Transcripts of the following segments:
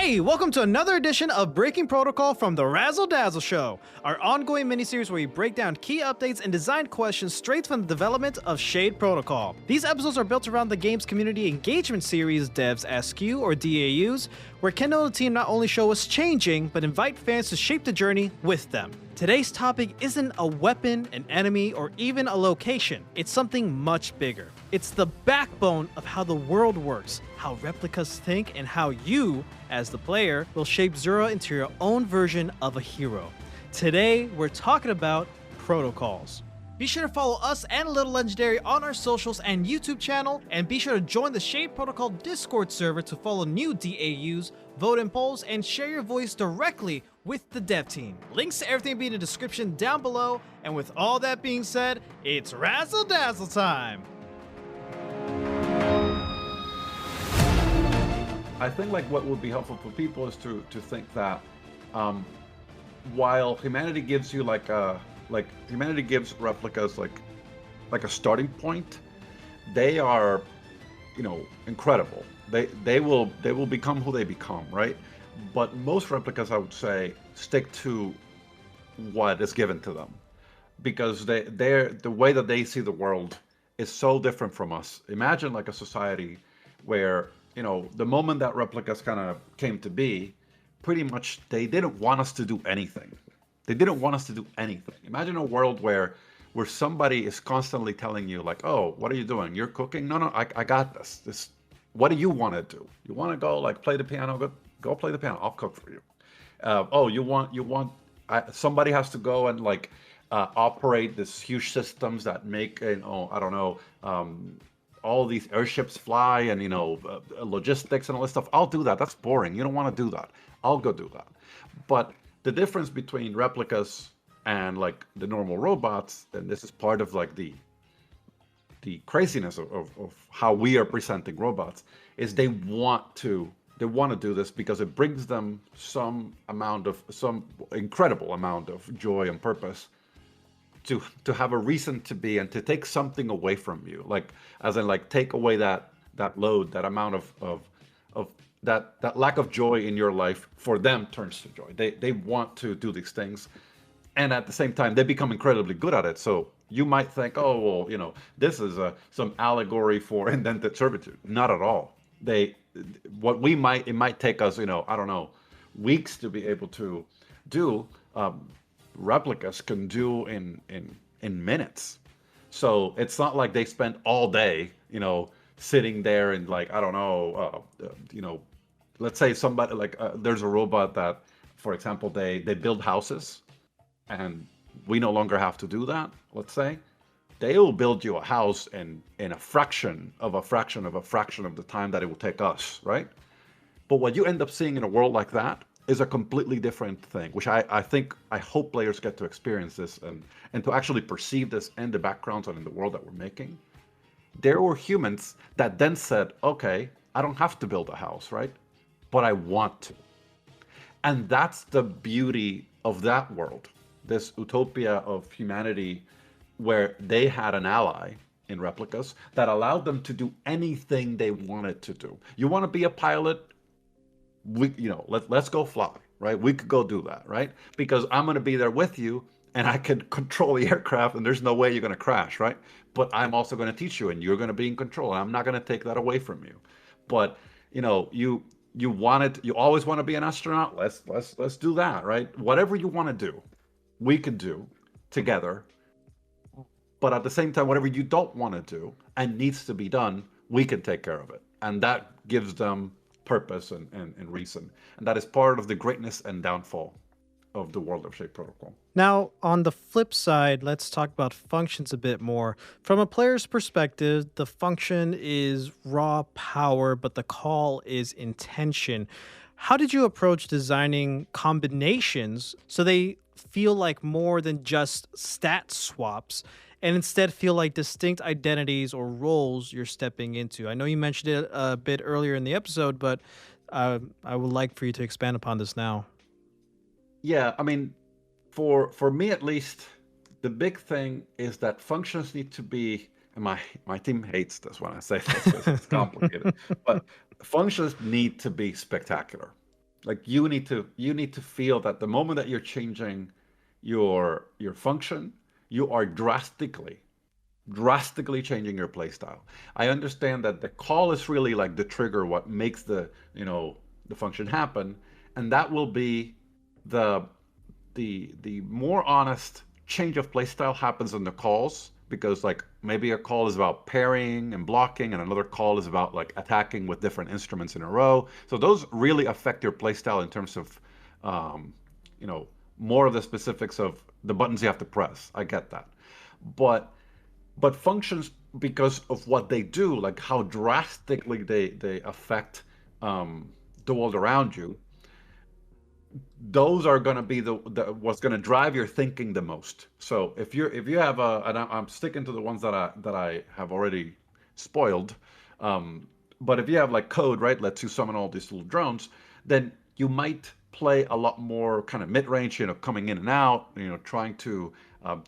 Hey, welcome to another edition of Breaking Protocol from the Razzle Dazzle Show, our ongoing miniseries where we break down key updates and design questions straight from the development of Shade Protocol. These episodes are built around the game's community engagement series Devs Ask You, or DAUs, where Kendall and the team not only show us changing, but invite fans to shape the journey with them. Today's topic isn't a weapon, an enemy, or even a location. It's something much bigger. It's the backbone of how the world works, how replicas think, and how you, as the player, will shape Zura into your own version of a hero. Today, we're talking about protocols. Be sure to follow us and Little Legendary on our socials and YouTube channel, and be sure to join the Shade Protocol Discord server to follow new DAUs, vote in polls, and share your voice directly with the dev team. Links to everything will be in the description down below, and with all that being said, it's Razzle Dazzle time! I think like what would be helpful for people is to think that while humanity gives you humanity gives replicas like a starting point, they are, incredible. They will become who they become, right? But most replicas, I would say, stick to what is given to them, because the way that they see the world is so different from us. Imagine like a society where, the moment that replicas kind of came to be, pretty much they didn't want us to do anything. They didn't want us to do anything. Imagine a world where somebody is constantly telling you like, oh, what are you doing? You're cooking? No, I got this. What do you want to do? You want to go like play the piano? Go play the piano. I'll cook for you. Somebody has to go and operate this huge systems that make, all these airships fly and, logistics and all this stuff. I'll do that. That's boring. You don't want to do that. I'll go do that. But the difference between replicas and like the normal robots, and this is part of like the craziness of how we are presenting robots, is they want to do this because it brings them some incredible amount of joy and purpose to have a reason to be and to take something away from you, take away that load, that amount of that lack of joy in your life for them turns to joy. They want to do these things, and at the same time they become incredibly good at it. So you might think, oh well, this is some allegory for indented servitude. Not at all. It might take us, weeks to be able to do. Replicas can do in minutes. So it's not like they spend all day, sitting there and let's say somebody there's a robot that, for example, they build houses, and we no longer have to do that. Let's say they will build you a house in a fraction of a fraction of the time that it will take us, right? But what you end up seeing in a world like that is a completely different thing, which I hope players get to experience this and to actually perceive this in the backgrounds and in the world that we're making. There were humans that then said, okay, I don't have to build a house, right? But I want to. And that's the beauty of that world, this utopia of humanity where they had an ally in replicas that allowed them to do anything they wanted to do. You want to be a pilot? Let's go fly, right? We could go do that, right? Because I'm going to be there with you, and I can control the aircraft, and there's no way you're going to crash, right? But I'm also going to teach you, and you're going to be in control, and I'm not going to take that away from you. But you always want to be an astronaut. Let's do that, right? Whatever you want to do, we could do together. But at the same time, whatever you don't want to do and needs to be done, we can take care of it, and that gives them purpose and reason. And that is part of the greatness and downfall of the world of Shade Protocol. Now, on the flip side, let's talk about functions a bit more. From a player's perspective, the function is raw power, but the call is intention. How did you approach designing combinations so they feel like more than just stat swaps, and instead feel like distinct identities or roles you're stepping into? I know you mentioned it a bit earlier in the episode, but I would like for you to expand upon this now. Yeah, I mean, for me at least, the big thing is that functions need to be, and my team hates this when I say this because it's complicated, but functions need to be spectacular. Like you need to feel that the moment that you're changing your function, you are drastically changing your playstyle. I understand that the call is really like the trigger, what makes the the function happen, and that will be the the more honest change of playstyle happens in the calls because like maybe a call is about parrying and blocking and another call is about like attacking with different instruments in a row. So those really affect your playstyle in terms of um, you know more of the specifics of the buttons you have to press. I get that, but functions because of what they do, like how drastically they affect the world around you, those are going to be the what's going to drive your thinking the most. So if you have a, and I'm sticking to the ones that I have already spoiled, but if you have like code, right, lets you summon all these little drones, then you might play a lot more kind of mid-range, coming in and out, trying to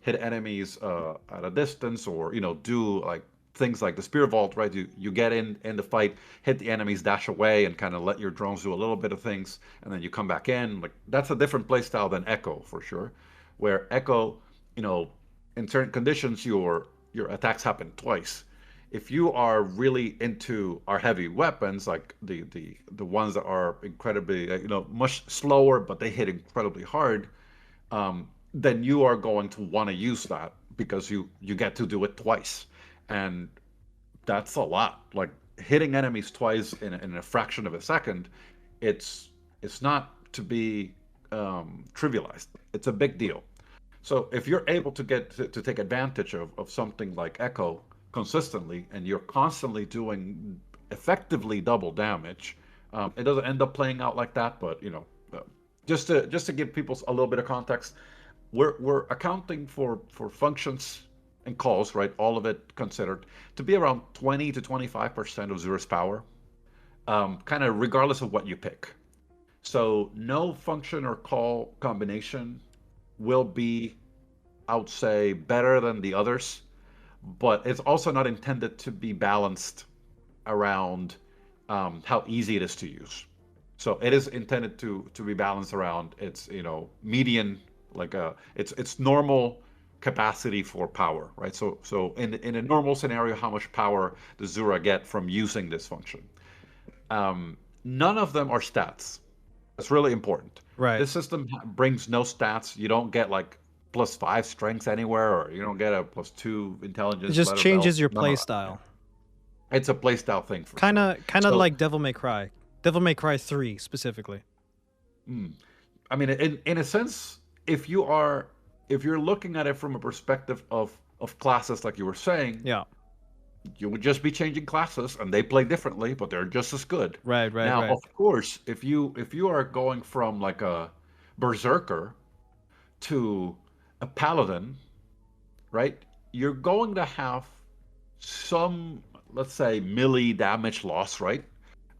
hit enemies at a distance, or do like things like the spear vault, right? You get in the fight, hit the enemies, dash away, and kind of let your drones do a little bit of things, and then you come back in. Like that's a different play style than Echo for sure, where Echo, you know, in certain conditions, your attacks happen twice. If you are really into our heavy weapons, like the ones that are incredibly, much slower, but they hit incredibly hard, then you are going to want to use that because you get to do it twice, and that's a lot. Like hitting enemies twice in a fraction of a second, it's it's not to be trivialized. It's a big deal. So if you're able to get to take advantage of something like Echo consistently, and you're constantly doing effectively double damage, it doesn't end up playing out like that. But just to give people a little bit of context, we're accounting for functions and calls, right? All of it considered to be around 20 to 25% of Zura's power, kind of regardless of what you pick. So no function or call combination will be, I would say, better than the others, but it's also not intended to be balanced around how easy it is to use. So it is intended to be balanced around its median, like its normal capacity for power, right? So in a normal scenario, how much power does Zura get from using this function? None of them are stats. That's really important. Right. This system brings no stats. You don't get like +5 strength anywhere, or you don't get a +2 It intelligence just letter belt. changes your None of play that. Yeah. style. It's a playstyle thing for Kind sure. of kind of So, like Devil May Cry. Devil May Cry 3 specifically. mm, I mean, in a sense, if you are if you're looking at it from a perspective of classes, like you were saying, Yeah. you would just be changing classes, and they play differently, but they're just as good. Right, right, Now, right. of course, if you are going from like a berserker to a paladin, right? You're going to have some, let's say, melee damage loss, right?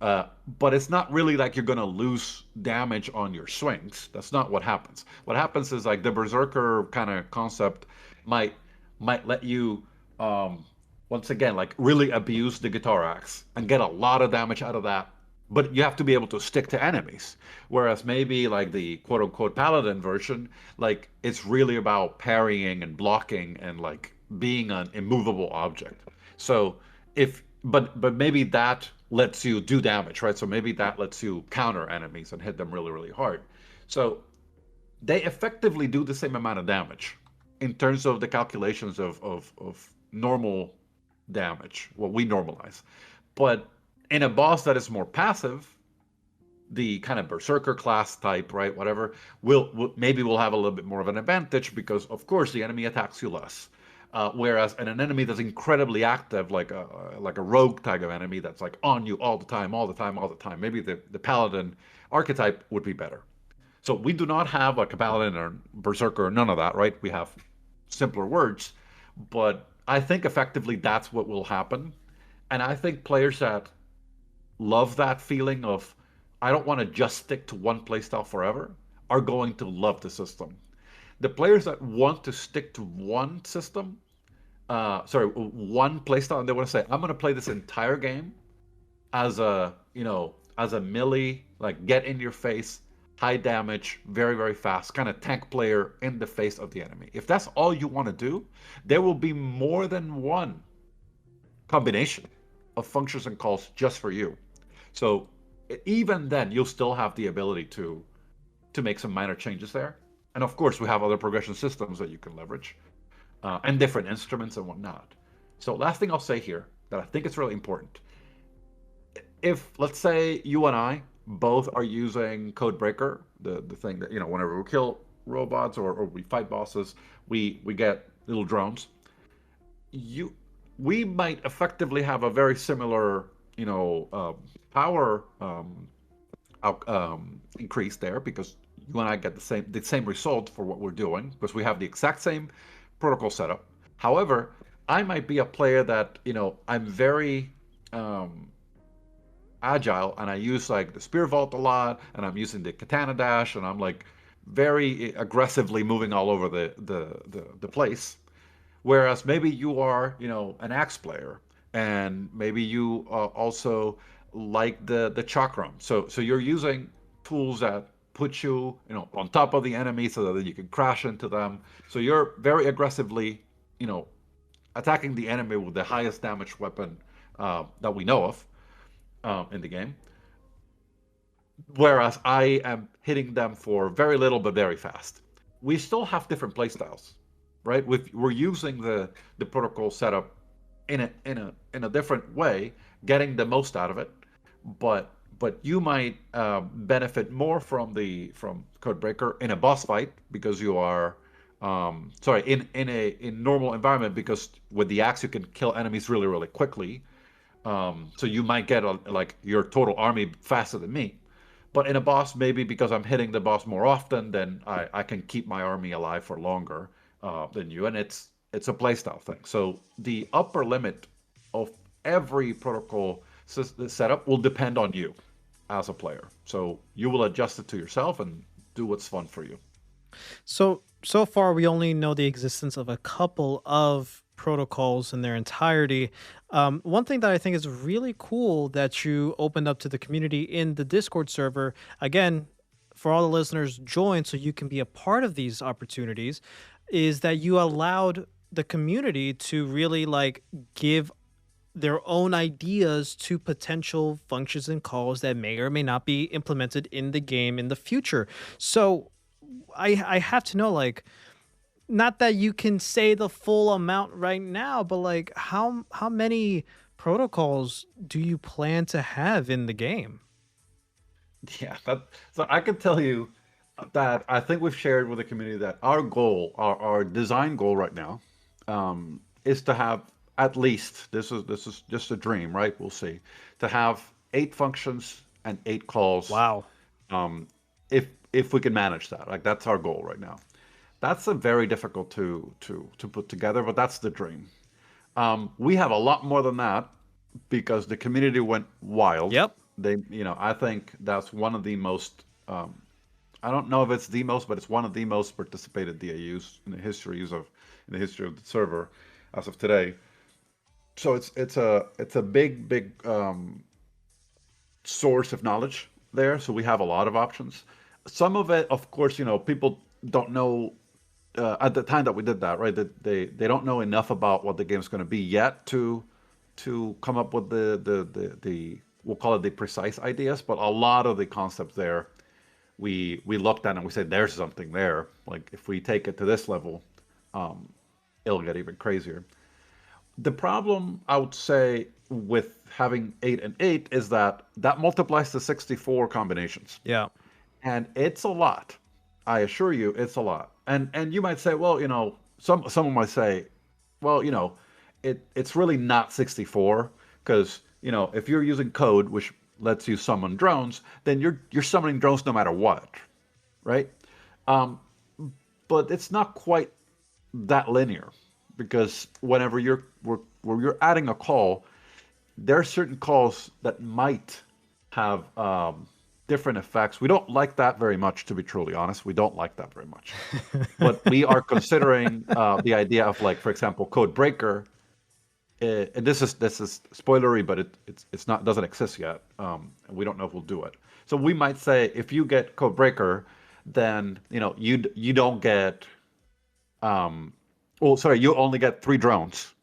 But it's not really like you're going to lose damage on your swings. That's not what happens. What happens is like the berserker kind of concept might let you once again like really abuse the guitar axe and get a lot of damage out of that. But you have to be able to stick to enemies. Whereas maybe like the quote unquote paladin version, like it's really about parrying and blocking and like being an immovable object. So if but maybe that lets you do damage, right? So maybe that lets you counter enemies and hit them really, really hard. So they effectively do the same amount of damage in terms of the calculations of normal damage, what we normalize. But in a boss that is more passive, the kind of berserker class type, right? Whatever, will maybe we'll have a little bit more of an advantage because, of course, the enemy attacks you less. Whereas in an enemy that's incredibly active, like a rogue type of enemy that's like on you all the time, all the time, all the time, maybe the paladin archetype would be better. So we do not have like a paladin or berserker, or none of that, right? We have simpler words, but I think effectively that's what will happen. And I think players that love that feeling of I don't want to just stick to one playstyle forever are going to love the system. The players that want to stick to one system, one playstyle, and they want to say, I'm going to play this entire game as a, as a melee, like get in your face, high damage, very, very fast, kind of tank player in the face of the enemy. If that's all you want to do, there will be more than one combination of functions and calls just for you. So even then, you'll still have the ability to make some minor changes there. And of course, we have other progression systems that you can leverage, and different instruments and whatnot. So last thing I'll say here that I think is really important. If, let's say, you and I both are using Codebreaker, the thing that, whenever we kill robots or we fight bosses, we get little drones. You We might effectively have a very similar, power increase there, because you and I get the same result for what we're doing, because we have the exact same protocol setup. However, I might be a player that, I'm very agile, and I use like the spear vault a lot, and I'm using the katana dash, and I'm like very aggressively moving all over the place. Whereas maybe you are, an axe player, and maybe you also like the chakram. So you're using tools that put you, on top of the enemy, so that you can crash into them. So you're very aggressively, attacking the enemy with the highest damage weapon that we know of in the game. Whereas I am hitting them for very little but very fast. We still have different playstyles, right? We're using the protocol setup in a different way, getting the most out of it. But you might benefit more from Codebreaker in a boss fight, because you are sorry, in normal environment, because with the axe you can kill enemies really, really quickly. So you might get like your total army faster than me. But in a boss, maybe because I'm hitting the boss more often, then I can keep my army alive for longer than you, and it's a playstyle thing. So the upper limit of every protocol setup will depend on you as a player. So you will adjust it to yourself and do what's fun for you. So far we only know the existence of a couple of protocols in their entirety. One thing that I think is really cool that you opened up to the community in the Discord server, again, for all the listeners, join so you can be a part of these opportunities, is that you allowed the community to really like give their own ideas to potential functions and calls that may or may not be implemented in the game in the future. So I have to know, like, not that you can say the full amount right now, but like how many protocols do you plan to have in the game? Yeah, so I can tell you that I think we've shared with the community that our goal, our design goal right now, is to have at least, this is just a dream, right? We'll see, to have 8 functions and 8 calls, Wow. um, if we can manage that. Like that's our goal right now. That's a very difficult to put together, but that's the dream. We have a lot more than that because the community went wild. Yep. I think that's one of the most. I don't know if it's the most, but it's one of the most participated DAUs in the history of the server as of today. So it's a big source of knowledge there. So we have a lot of options. Some of it, of course, people don't know at the time that we did that, right? That they don't know enough about what the game's going to be yet to come up with the we'll call it the precise ideas. But a lot of the concepts there, we looked at and we said, there's something there. Like if we take it to this level, it'll get even crazier. The problem I would say with having 8 and 8 is that multiplies to 64 combinations. Yeah. And it's a lot. I assure you, it's a lot. And you might say, well, someone might say, well, it's really not 64 because, if you're using code, which lets you summon drones, then you're summoning drones no matter what, right? But it's not quite that linear because whenever you're adding a call, there are certain calls that might have different effects. We don't like that very much, to be truly honest. We don't like that very much. But we are considering the idea of, like, for example, Codebreaker and this is spoilery, but it's not doesn't exist yet. And we don't know if we'll do it. So we might say if you get Codebreaker, then you don't get you only get 3 drones,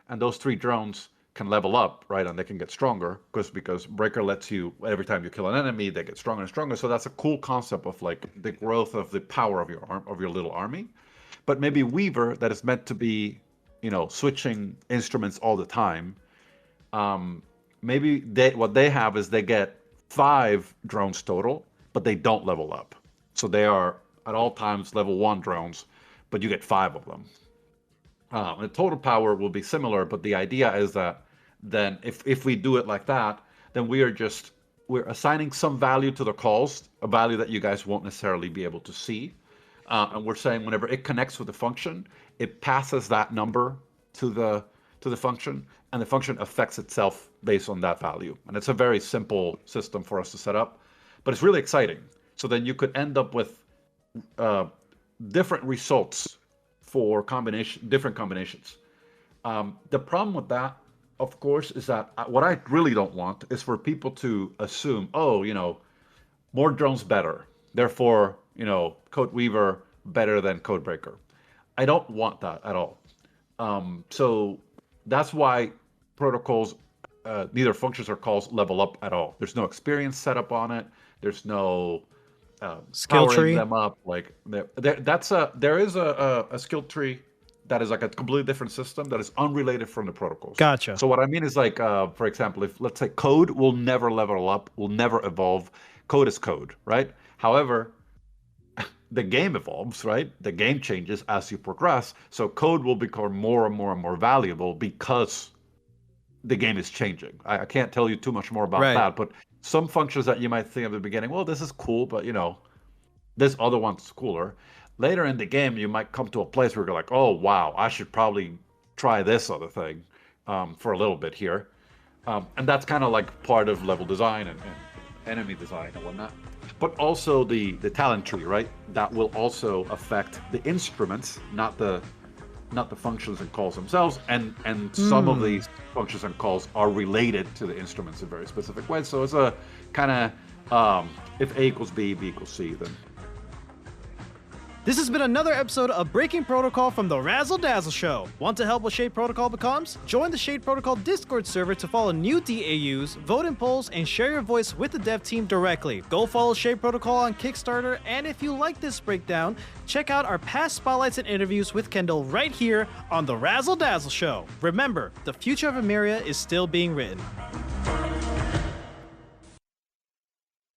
and those 3 drones can level up, right? And they can get stronger because Breaker lets you, every time you kill an enemy, they get stronger and stronger. So that's a cool concept of like the growth of the power of your little army. But maybe Weaver, that is meant to be, switching instruments all the time. Maybe what they have is they get 5 drones total, but they don't level up. So they are at all times level 1 drones, but you get 5 of them. The total power will be similar, but the idea is that then if we do it like that, then we're assigning some value to the calls, a value that you guys won't necessarily be able to see. And we're saying whenever it connects with the function, it passes that number to the function, and the function affects itself based on that value. And it's a very simple system for us to set up, but it's really exciting. So then you could end up with different results for different combinations. The problem with that, of course, is that what I really don't want is for people to assume, more drones better, therefore, Code Weaver better than Codebreaker. I don't want that at all. So that's why protocols, neither functions or calls level up at all. There's no experience set up on it. There's no skill powering tree them up. Like there is a skill tree that is like a completely different system that is unrelated from the protocols. Gotcha. So what I mean is like, for example, if let's say code will never level up, will never evolve. Code is code, right? However, the game evolves, right? The game changes as you progress. So code will become more and more and more valuable because the game is changing. I can't tell you too much more about that, but some functions that you might think at the beginning, well, this is cool, but this other one's cooler. Later in the game, you might come to a place where you're like, oh, wow, I should probably try this other thing for a little bit here. And that's kind of like part of level design and enemy design and whatnot. But also the talent tree, right? That will also affect the instruments, not the functions and calls themselves. And some of these functions and calls are related to the instruments in very specific ways. So it's a kind of if A equals B, B equals C, then. This has been another episode of Breaking Protocol from the Razzle Dazzle Show. Want to help with Shade Protocol becomes? Join the Shade Protocol Discord server to follow new DAUs, vote in polls, and share your voice with the dev team directly. Go follow Shade Protocol on Kickstarter, and if you like this breakdown, check out our past spotlights and interviews with Kendall right here on the Razzle Dazzle Show. Remember, the future of Emeria is still being written.